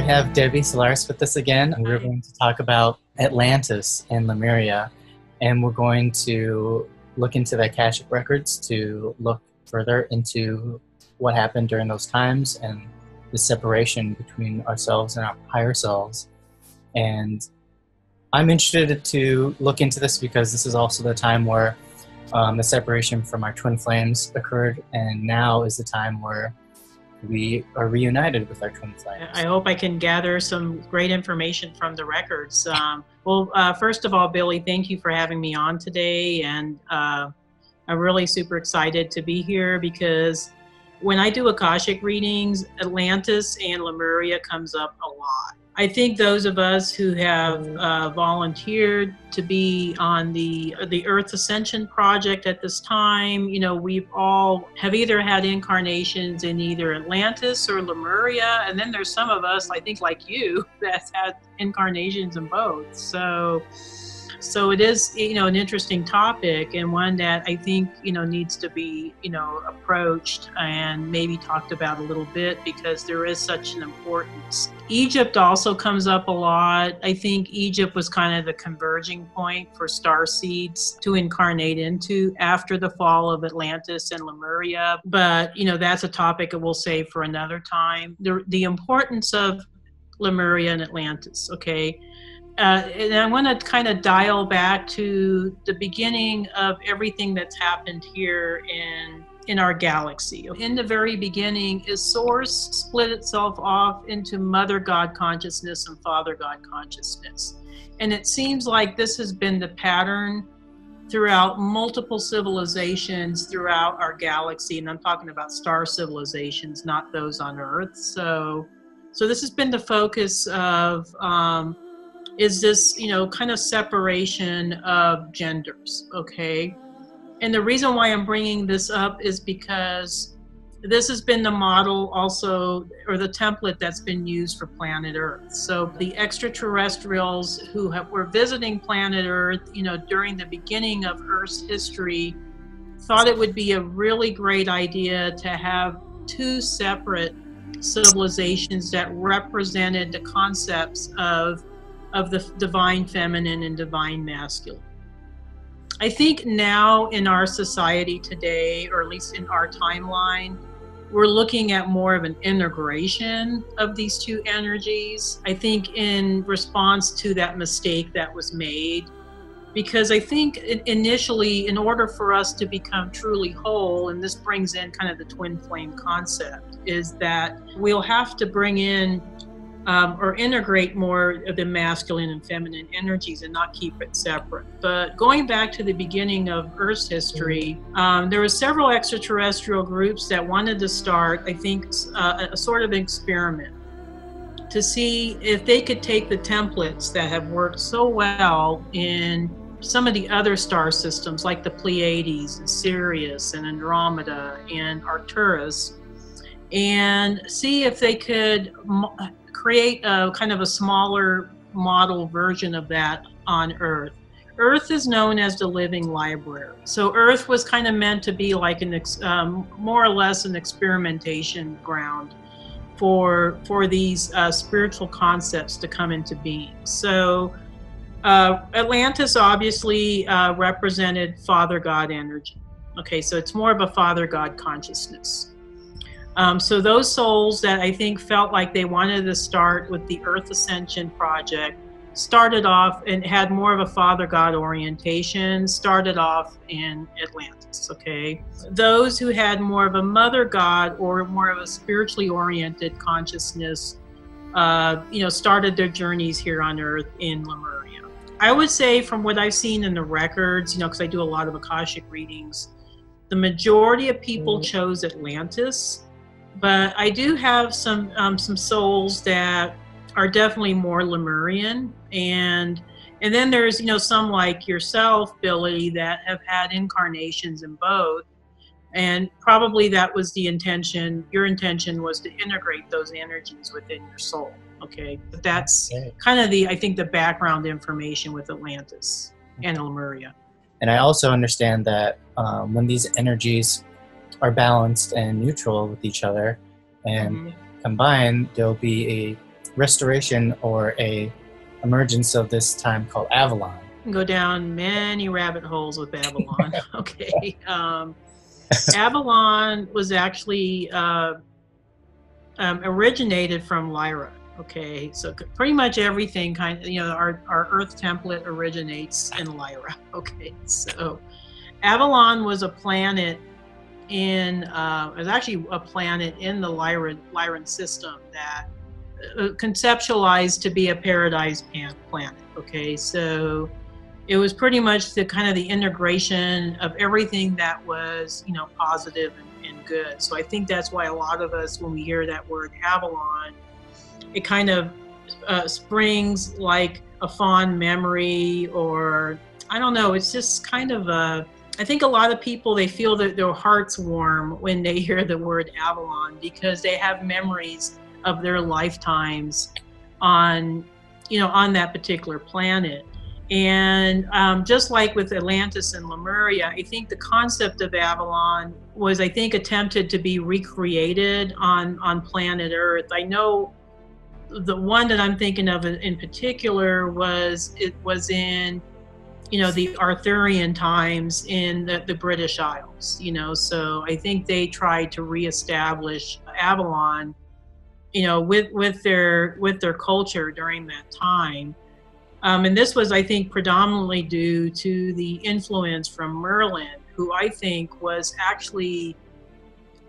have Debbie Solaris with us again. Hi. We're going to talk about Atlantis and Lemuria, and we're going to look into the Akashic Records to look further into what happened during those times and the separation between ourselves and our higher selves. And I'm interested to look into this because this is also the time where the separation from our twin flames occurred, and now is the time where we are reunited with our twin flames. I hope I can gather some great information from the records. First of all, Billy, thank you for having me on today, and I'm really super excited to be here because when I do Akashic readings, Atlantis and Lemuria comes up a lot. I think those of us who have volunteered to be on the Earth Ascension Project at this time, you know, we've all have either had incarnations in either Atlantis or Lemuria, and then there's some of us, I think like you, that's had incarnations in both. So it is, you know, an interesting topic, and one that I think, you know, needs to be, you know, approached and maybe talked about a little bit because there is such an importance. Egypt also comes up a lot. I think Egypt was kind of the converging point for starseeds to incarnate into after the fall of Atlantis and Lemuria. But, you know, that's a topic that we'll save for another time. The importance of Lemuria and Atlantis, okay? And I want to kind of dial back to the beginning of everything that's happened here in our galaxy. In the very beginning, Source split itself off into Mother God consciousness and Father God consciousness. And it seems like this has been the pattern throughout multiple civilizations throughout our galaxy. And I'm talking about star civilizations, not those on Earth. So this has been the focus of is this, you know, kind of separation of genders, okay? And the reason why I'm bringing this up is because this has been the model also, or the template that's been used for planet Earth. So the extraterrestrials who were visiting planet Earth, you know, during the beginning of Earth's history, thought it would be a really great idea to have two separate civilizations that represented the concepts of the divine feminine and divine masculine. I think now in our society today, or at least in our timeline, we're looking at more of an integration of these two energies. I think in response to that mistake that was made, because I think initially, in order for us to become truly whole, and this brings in kind of the twin flame concept, is that we'll have to bring in or integrate more of the masculine and feminine energies and not keep it separate. But going back to the beginning of Earth's history, there were several extraterrestrial groups that wanted to start, I think, a sort of experiment to see if they could take the templates that have worked so well in some of the other star systems like the Pleiades and Sirius and Andromeda and Arcturus, and see if they could create a kind of a smaller model version of that on Earth. Earth is known as the living library. So Earth was kind of meant to be like more or less an experimentation ground for these spiritual concepts to come into being. So Atlantis obviously represented Father God energy. Okay, so it's more of a Father God consciousness. So those souls that I think felt like they wanted to start with the Earth Ascension Project started off and had more of a Father God orientation, started off in Atlantis, okay? Those who had more of a Mother God or more of a spiritually oriented consciousness, you know, started their journeys here on Earth in Lemuria. I would say from what I've seen in the records, you know, because I do a lot of Akashic readings, the majority of people chose Atlantis. But I do have some souls that are definitely more Lemurian, and then there's, you know, some like yourself, Billy, that have had incarnations in both, and probably that was the intention. Your intention was to integrate those energies within your soul. Okay, but that's kind of I think the background information with Atlantis and Lemuria. And I also understand that when these energies are balanced and neutral with each other and combined, there'll be restoration or a emergence of this time called Avalon. Go down many rabbit holes with Babylon. Okay. Avalon was actually originated from Lyra. Okay, so pretty much everything kind of, our Earth template originates in Lyra. Okay, so Avalon was a planet it was actually a planet in the Lyran system that conceptualized to be a paradise planet. Okay, so it was pretty much the kind of the integration of everything that was, positive and good. So I think that's why a lot of us, when we hear that word Avalon, it kind of springs like a fond memory, or I don't know, it's just kind of I think a lot of people, they feel that their hearts warm when they hear the word Avalon, because they have memories of their lifetimes on that particular planet. And just like with Atlantis and Lemuria, I think the concept of Avalon was, I think, attempted to be recreated on planet Earth. I know the one that I'm thinking of in particular was in, the Arthurian times in the British Isles, so I think they tried to reestablish Avalon, with their culture during that time. And this was, I think, predominantly due to the influence from Merlin, who I think was actually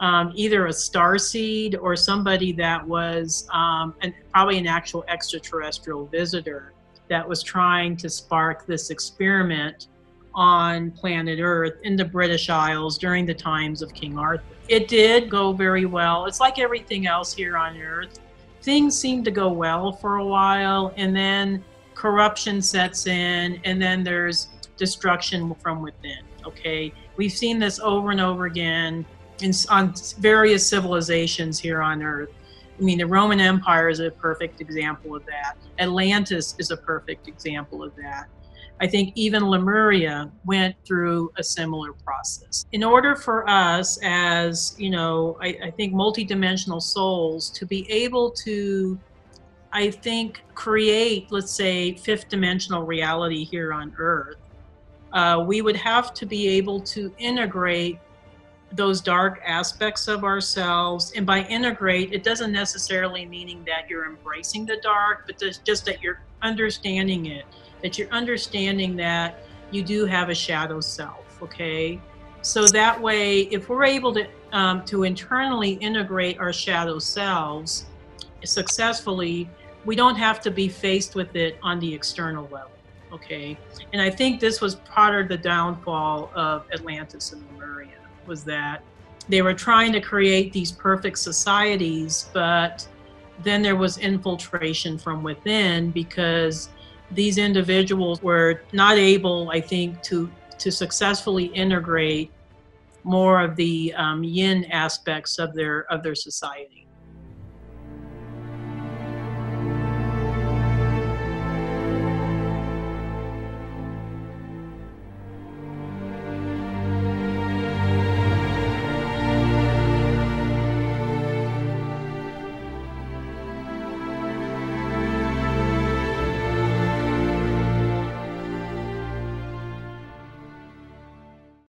either a starseed or somebody that was probably an actual extraterrestrial visitor that was trying to spark this experiment on planet Earth in the British Isles during the times of King Arthur. It did go very well. It's like everything else here on Earth. Things seem to go well for a while, and then corruption sets in, and then there's destruction from within. Okay, we've seen this over and over again on various civilizations here on Earth. I mean, the Roman Empire is a perfect example of that. Atlantis is a perfect example of that. I think even Lemuria went through a similar process. In order for us as, I think multidimensional souls to be able to, I think, create, let's say, fifth dimensional reality here on Earth, we would have to be able to integrate those dark aspects of ourselves. And by integrate, it doesn't necessarily meaning that you're embracing the dark, but just that you're understanding it, that you're understanding that you do have a shadow self, okay? So that way, if we're able to internally integrate our shadow selves successfully, we don't have to be faced with it on the external level, okay? And I think this was part of the downfall of Atlantis and Lemuria, was that they were trying to create these perfect societies, but then there was infiltration from within, because these individuals were not able, I think, to successfully integrate more of the yin aspects of their society.